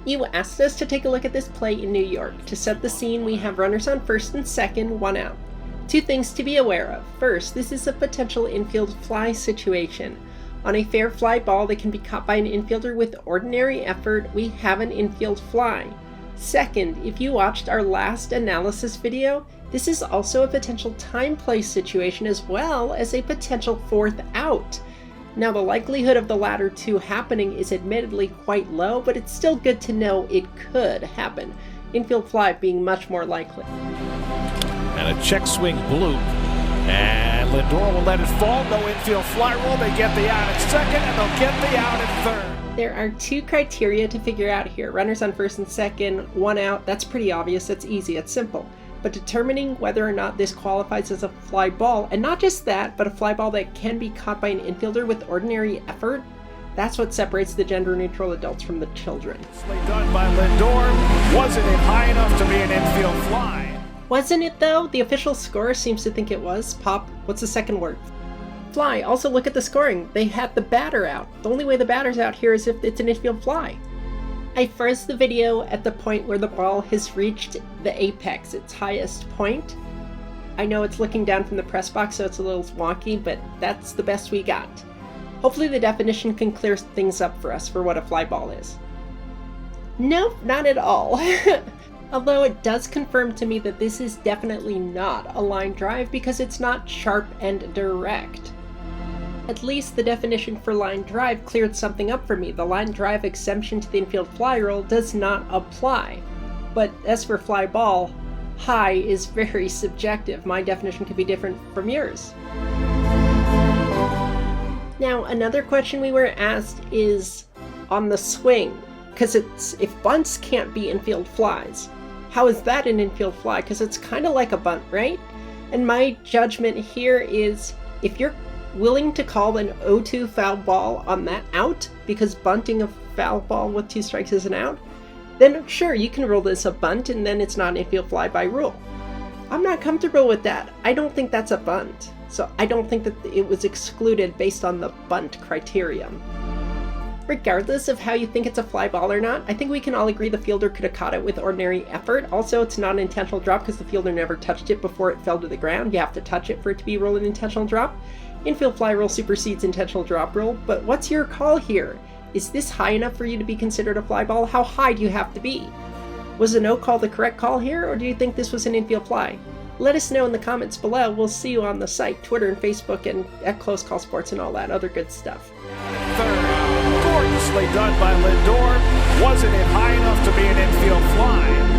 You asked us to take a look at this play in New York. To set the scene, we have runners on first and second, one out. Two things to be aware of. First, this is a potential infield fly situation. On a fair fly ball that can be caught by an infielder with ordinary effort, we have an infield fly. Second, if you watched our last analysis video, this is also a potential time play situation as well as a potential fourth out. Now, the likelihood of the latter two happening is admittedly quite low, but it's still good to know it could happen. Infield fly being much more likely. And a check swing bloop. And Lindor will let it fall. No infield fly rule. They get the out at second, and they'll get the out at third. There are two criteria to figure out here. Runners on first and second, one out. That's pretty obvious. That's easy. It's simple. But determining whether or not this qualifies as a fly ball, and not just that, but a fly ball that can be caught by an infielder with ordinary effort, that's what separates the gender-neutral adults from the children. Done by Lindor. Wasn't it high enough to be an infield fly? Wasn't it though? The official score seems to think it was. Pop, what's the second word? Fly. Also look at the scoring. They had the batter out. The only way the batter's out here is if it's an infield fly. I froze the video at the point where the ball has reached the apex, its highest point. I know it's looking down from the press box, so it's a little wonky, but that's the best we got. Hopefully the definition can clear things up for us for what a fly ball is. Nope, not at all. Although it does confirm to me that this is definitely not a line drive because it's not sharp and direct. At least the definition for line drive cleared something up for me. The line drive exemption to the infield fly rule does not apply. But as for fly ball, high is very subjective. My definition could be different from yours. Now, another question we were asked is on the swing, because if bunts can't be infield flies, how is that an infield fly? Because it's kind of like a bunt, right? And my judgment here is if you're willing to call an 0-2 foul ball on that out, because bunting a foul ball with 2 strikes is an out, then sure, you can rule this a bunt and then it's not an infield fly by rule. I'm not comfortable with that. I don't think that's a bunt. So I don't think that it was excluded based on the bunt criterion. Regardless of how you think it's a fly ball or not, I think we can all agree the fielder could have caught it with ordinary effort. Also, it's not an intentional drop because the fielder never touched it before it fell to the ground. You have to touch it for it to be ruled an intentional drop. Infield fly rule supersedes intentional drop rule, but what's your call here? Is this high enough for you to be considered a fly ball? How high do you have to be? Was a no call the correct call here, or do you think this was an infield fly? Let us know in the comments below. We'll see you on the site, Twitter and Facebook, and at Close Call Sports and all that other good stuff. Third, gorgeously done by Lindor. Wasn't it high enough to be an infield fly?